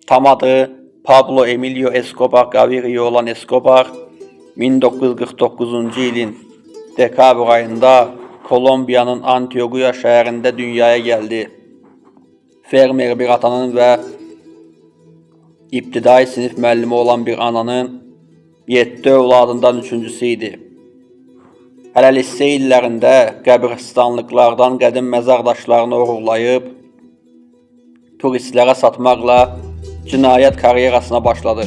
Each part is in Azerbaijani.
Tam adı Pablo Emilio Escobar Gaviria olan Escobar, 1949-cu ilin dekabr ayında Kolombiyanın Antioquia şəhərində dünyaya gəldi. Fermer bir atanın və ibtidai sinif müəllimi olan bir ananın 7 övladından üçüncüsü idi. Hələ lise illərində qəbristanlıqlardan qədim məzar daşlarını oğurlayıb, turistlərə satmaqla cinayət karyerasına başladı.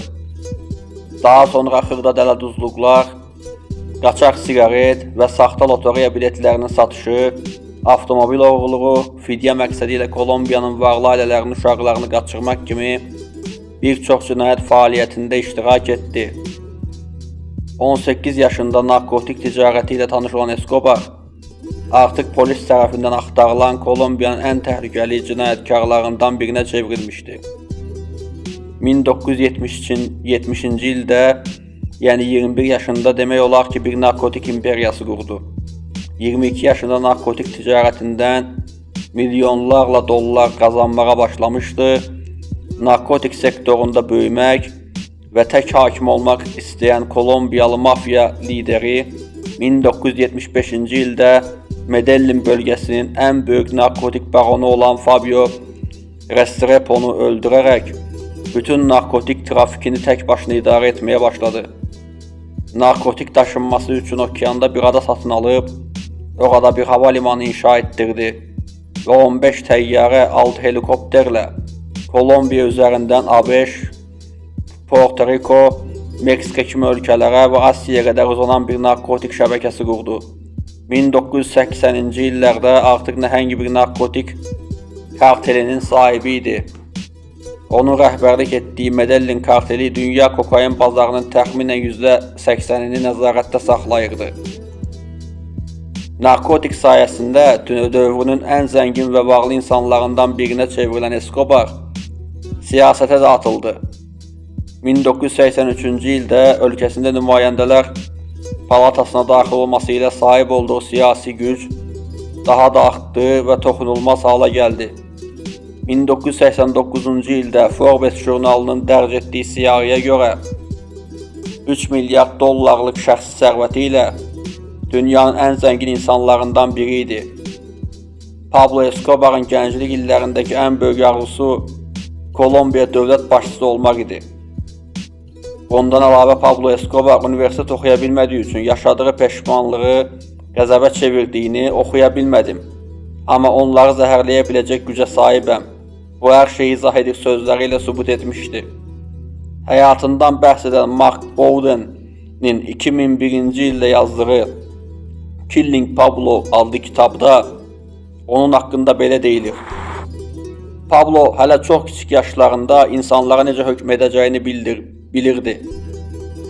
Daha sonra xırda dələduzluqlar, qaçaq sigaret və saxta loteriya biletlərinin satışı, avtomobil oğurluğu, fidyə məqsədi ilə Kolombiyanın varlı ailələrinin uşaqlarını qaçırmaq kimi bir çox cinayət fəaliyyətində iştirak etdi. 18 yaşında narkotik ticarəti ilə tanış olan Escobar, artıq polis tərəfindən axtarılan Kolombiyanın ən təhlükəli cinayətkarlarından birinə çevrilmişdi. 1970-ci ildə, yəni 21 yaşında demək olar ki, bir narkotik imperiyası qurdu. 22 yaşında narkotik ticarətindən milyonlarla dollar qazanmağa başlamışdı. Narkotik sektorunda böyümək və tək hakim olmaq istəyən Kolombiyalı mafiya lideri 1975-ci ildə Medellin bölgəsinin ən böyük narkotik baronu olan Fabio Restrepo'nu öldürərək bütün narkotik trafikini tək başına idarə etməyə başladı. Narkotik daşınması üçün okeanda bir ada satın alıb, orada bir hava limanı inşa etdirdi və 15 təyyarə 6 helikopterlə Kolombiya üzərindən ABŞ, Porto Rico, Meksika kimi ölkələrə və Asiyaya qədər uzanan bir narkotik şəbəkəsi qurdu. 1980-ci illərdə artıq nəhəng bir narkotik kartelinin sahibi idi. Onun rəhbərlik etdiyi Medellin karteli dünya kokain bazarının təxminən %80'ini nəzarətdə saxlayırdı. Narkotik sayəsində dövrünün ən zəngin və varlı insanlarından birinə çevrilən Escobar siyasətə də atıldı. 1983-cü ildə ölkəsində nümayəndələr palatasına daxil olması ilə sahib olduğu siyasi güc daha da artdı və toxunulmaz hala gəldi. 1989-cu ildə Forbes jurnalının dərc etdiyi siyahıya görə 3 milyard dollarlıq şəxsi sərvəti ilə dünyanın ən zəngin insanlarından biri idi. Pablo Escobar'ın gənclik illərindəki ən böyük arzusu Kolombiya dövlət başçısı olmaq idi. Bundan əlavə Pablo Escobar universitet oxuya bilmədiyi üçün yaşadığı peşmanlığı qəzəbə çevirdiyini oxuya bilmədim. Amma onları zəhərləyə biləcək gücə sahibəm. Bu hər şeyi izah edir sözləri ilə sübut etmişdi. Həyatından bəhs edən Mark Bowden'in 2001-ci ildə yazdığı Killing Pablo adlı kitabda onun haqqında belə deyilir. Pablo hələ çox kiçik yaşlarında insanlara necə hökm edəcəyini bilirdi.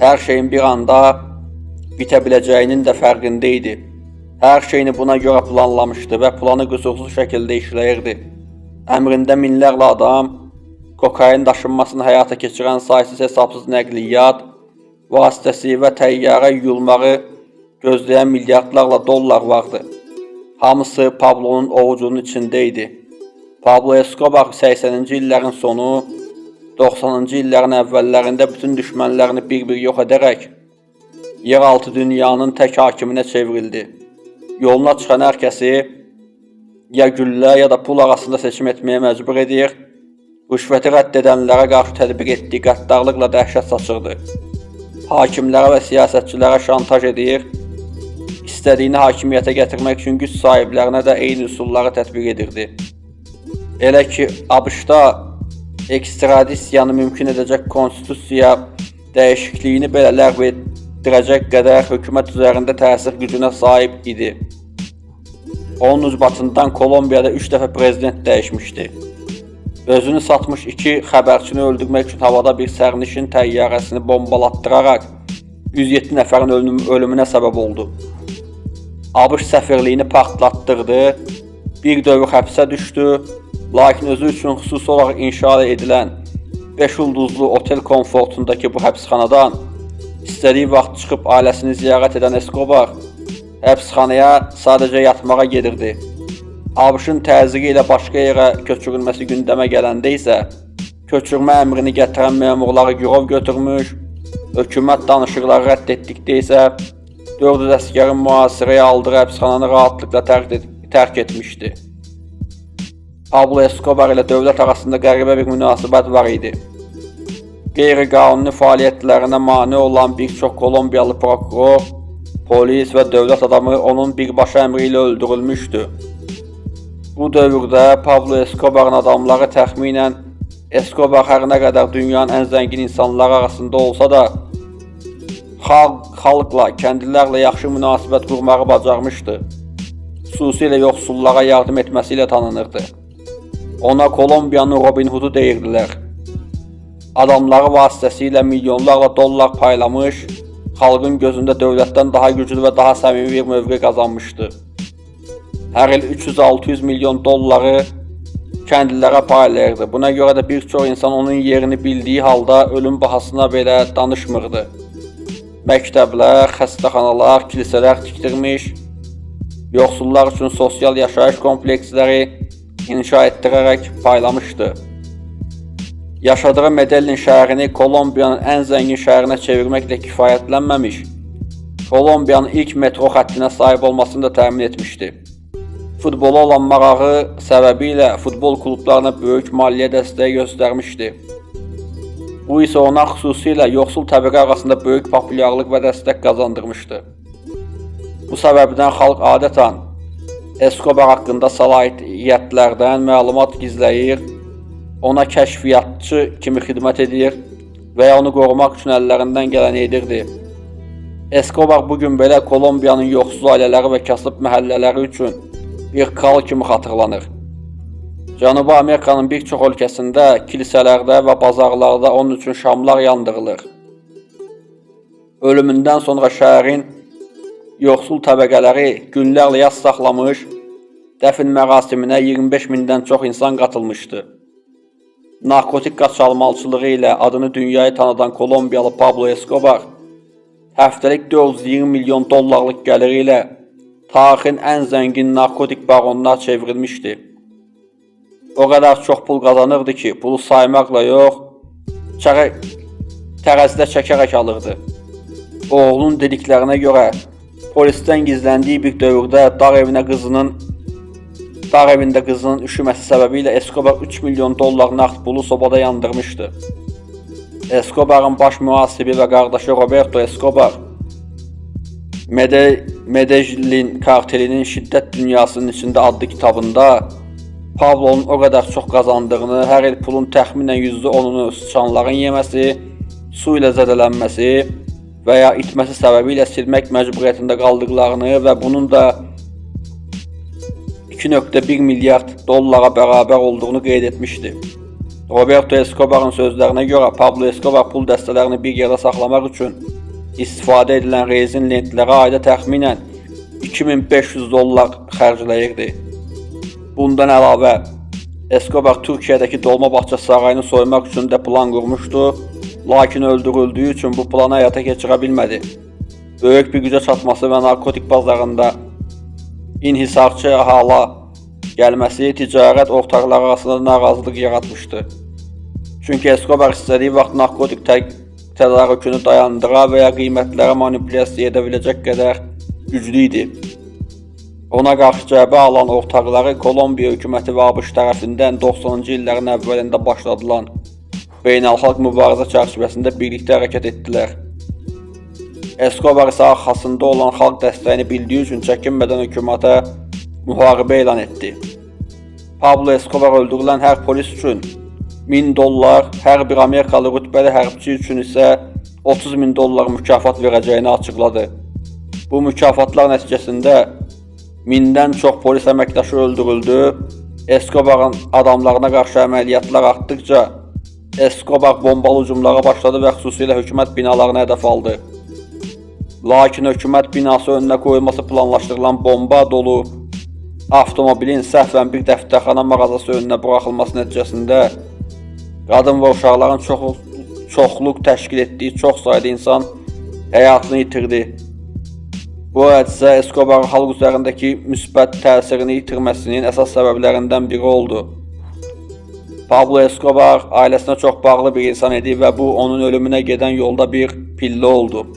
Hər şeyin bir anda bitə biləcəyinin də fərqində idi. Hər şeyini buna görə planlamışdı və planı qüsursuz şəkildə işləyirdi. Əmrində minlərlə adam, kokain daşınmasını həyata keçirən saysız hesabsız nəqliyyat vasitəsi və təyyarə yuyulmağı gözləyən milyardlarla dollar vardı. Hamısı Pablo'nun ovucunun içində idi. Pablo Escobar 80-ci illərin sonu, 90-cı illərin əvvəllərində bütün düşmənlərini bir-bir yox edərək yeraltı dünyanın tək hakiminə çevrildi. Yoluna çıxan hər kəsi ya güllə ya da pul arasında seçim etməyə məcbur edir, rüşvəti rədd edənlərə qarşı tədbiq etdiyi qəddarlıqla dəhşət saçırdı. Hakimlərə və siyasətçilərə şantaj edir, istədiyini hakimiyyətə gətirmək üçün güc sahiblərinə də eyni üsulları tətbiq edirdi. Elə ki, ABŞ-da ekstradisiyanı mümkün edəcək konstitusiya dəyişikliyini belə ləğv etdirəcək qədər hökumət üzərində təsir gücünə sahib idi. Onun ucbatından Kolombiyada 3 dəfə prezident dəyişmişdi. Özünü satmış 2 xəbərçini öldürmək üçün havada bir sərnişin təyyarəsini bombalatdıraraq 107 nəfərin ölümünə səbəb oldu. ABŞ səfirliyini partlatdırdı, bir dövr həbsə düşdü, lakin özü üçün xüsusi olaraq inşa edilən 5 ulduzlu otel komfortundakı bu həbsxanadan istədiyi vaxt çıxıb ailəsini ziyarət edən Escobar həbsxanaya sadəcə yatmağa gedirdi. ABŞ-ın təzyiqi ilə başqa yerə köçürülməsi gündəmə gələndə isə köçürmə əmrini gətirən memurları girov götürmüş, hökumət danışıqları rədd etdikdə isə 400 əsgərin mühasirəyə aldığı həbsxananı rahatlıqla tərk etmişdi. Pablo Escobar ilə dövlət arasında qəribə bir münasibət var idi. Qeyri-qanuni fəaliyyətlərinə mane olan bir çox Kolombiyalı prokuror, polis və dövlət adamı onun birbaşa əmri ilə öldürülmüşdü. Bu dövrdə Pablo Escobar'ın adamları təxminən Escobar hər nə qədər dünyanın ən zəngin insanları arasında olsa da, xalqla, kəndlilərlə yaxşı münasibət qurmağı bacarmışdı. Xüsusilə yoxsullara yardım etməsi ilə tanınırdı. Ona Kolombiyanın Robin Hood'u deyirdilər. Adamları vasitəsilə milyonlarla dollar paylamış, xalqın gözündə dövlətdən daha güclü və daha səmimi bir mövqe qazanmışdı. Hər il 300-600 milyon dolları kəndlilərə paylayırdı. Buna görə də bir çox insan onun yerini bildiyi halda ölüm bahasına belə danışmırdı. Məktəblər, xəstəxanalar, kilsələr tikdirmiş, yoxsullar üçün sosial yaşayış kompleksləri inşa etdirərək paylamışdı. Yaşadığı Medellin şəhərini Kolombiyanın ən zəngin şəhərinə çevirməklə kifayətlənməmiş, Kolombiyanın ilk metro xəttinə sahib olmasını da təmin etmişdi. Futbola olan marağı səbəbilə futbol klublarına böyük maliyyə dəstəyi göstərmişdi. Bu isə ona xüsusilə yoxsul təbəqə arasında böyük populyarlıq və dəstək qazandırmışdı. Bu səbəbdən xalq adətən Escobar haqqında səlahiyyətlərdən məlumat gizləyir, ona kəşfiyyatçı kimi xidmət edir və ya onu qorumaq üçün əllərindən gələni edirdi. Escobar bugün belə Kolombiyanın yoxsul ailələri və kasıb məhəllələri üçün bir kral kimi xatırlanır. Cənubi Amerikanın bir çox ölkəsində, kilsələrdə və bazarlarda onun üçün şamlar yandırılır. Ölümündən sonra şəhərin yoxsul təbəqələri günlərlə yas saxlamış, dəfn mərasiminə 25 mindən çox insan qatılmışdı. Narkotik qaçalmalçılığı ilə adını dünyaya tanıdan Kolombiyalı Pablo Escobar, həftəlik 420 milyon dollarlıq gəliri ilə tarixin ən zəngin narkotik baronuna çevrilmişdi. O qədər çox pul qazanırdı ki, pulu saymaqla yox, tərəzidə çəkərək alırdı. Oğlunun dediklərinə görə, polisdən gizləndiyi bir dövrdə dar evində qızının üşüməsi səbəbilə Escobar 3 milyon dollar nağd pulu sobada yandırmışdı. Escobar'ın baş mühasibi və qardaşı Roberto Escobar, Medellin kartelinin şiddət dünyasının içində adlı kitabında Pablo'nun o qədər çox qazandığını, hər il pulun təxminən %10'unu sıçanların yeməsi, su ilə zədələnməsi və ya itməsi səbəbilə silmək məcburiyyətində qaldıqlarını və bunun da 2,1 milyard dollara bərabər olduğunu qeyd etmişdi. Roberto Escobar'ın sözlərinə görə Pablo Escobar pul dəstələrini bir yerdə saxlamaq üçün istifadə edilən rezin lentlərə ayda təxminən 2500 dollar xərcləyirdi. Bundan əlavə, Escobar Türkiyədəki Dolmabahçe sarayını soymaq üçün də plan qurmuşdu, lakin öldürüldüyü üçün bu planı həyata keçirə bilmədi. Böyük bir gücə çatması və narkotik bazarında inhisarçı hala gəlməsi ticarət ortaqları arasında narazılıq yaratmışdı. Çünki Escobar istədiyi vaxt narkotik tədarükünü dayandıra və ya qiymətlərə manipulyasiya edə biləcək qədər güclü idi. Ona qarşı cəbə alan ortaqları Kolombiya hökuməti və ABŞ tərəfindən 90-cı illərin əvvəlində başladılan beynəlxalq mübarizə çərçivəsində birlikdə hərəkət etdilər. Escobar isə arxasında olan xalq dəstəyini bildiyi üçün çəkinmədən hökumətə müharibə elan etdi. Pablo Escobar öldürülən hər polis üçün $1000, hər bir Amerikalı rütbəli hərbçi üçün isə $30,000 mükafat verəcəyini açıqladı. Bu mükafatlar nəticəsində 1000-dən çox polis əməkdaşı öldürüldü. Escobar'ın adamlarına qarşı əməliyyatlar artdıqca Escobar bombalı hücumlara başladı və xüsusilə hökumət binalarına hədəf aldı. Lakin hökumət binası önünə qoyulması planlaşdırılan bomba dolu avtomobilin səhvən bir dəftərxana mağazası önünə buraxılması nəticəsində qadın və uşaqların çoxluq təşkil etdiyi çox sayda insan həyatını itirdi. Bu hadisə Escobar'ın xalq üzərindəki müsbət təsirini itirməsinin əsas səbəblərindən biri oldu. Pablo Escobar ailesine çok bağlı bir insan idi ve bu onun ölümüne giden yolda bir pillə oldu.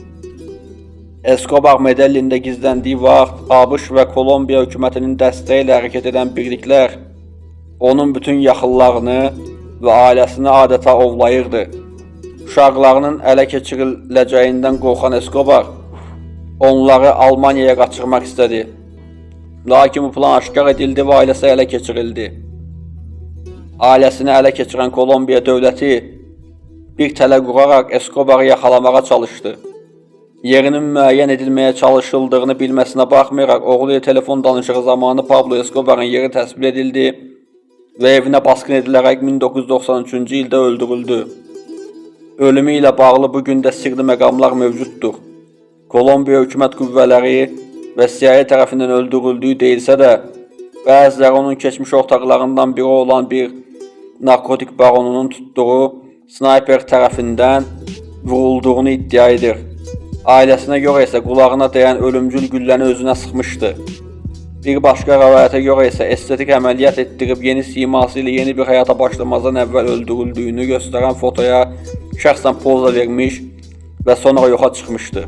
Escobar Medellinde gizləndiyi vaxt ABŞ və Kolombiya hökumətinin dəstəyi ilə hərəkət edən birliklər onun bütün yaxınlarını və ailəsini adeta ovlayırdı. Uşaqlarının ələ keçiriləcəyindən qorxan Escobar onları Almaniyaya qaçırmaq istədi. Lakin bu plan aşkar edildi və ailəsi ələ keçirildi. Ailəsini ələ keçirən Kolombiya dövləti bir tələ quraraq Escobar'ı yaxalamağa çalışdı. Yerinin müəyyən edilməyə çalışıldığını bilməsinə baxmayaraq, oğlu ilə telefon danışığı zamanı Pablo Escobar'ın yeri təsbit edildi və evinə basqın edilərək 1993-cü ildə öldürüldü. Ölümü ilə bağlı bugün də sirli məqamlar mövcuddur. Kolombiya hökumət qüvvələri və CIA tərəfindən öldürüldüyü deyilsə də, bəziləri onun keçmiş ortaqlarından biri olan bir narkotik baronunun tutduğu snayper tərəfindən vurulduğunu iddia edir. Ailəsinə görə isə qulağına dəyən ölümcül gülləni özünə sıxmışdı. Bir başqa rəvayətə görə isə estetik əməliyyat etdirib yeni siması ilə yeni bir həyata başlamazdan əvvəl öldürüldüyünü göstərən fotoya şəxsən poza vermiş və sonra yoxa çıxmışdı.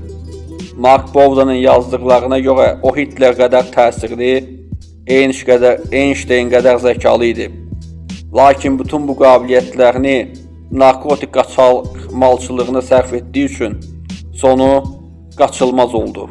Mark Bowden'ın yazdıqlarına görə o Hitler qədər təsirli, Einstein qədər zəkalı idi. Lakin bütün bu qabiliyyətlərini narkotik qaçalmalçılığına sərf etdiyi üçün sonu qaçılmaz oldu.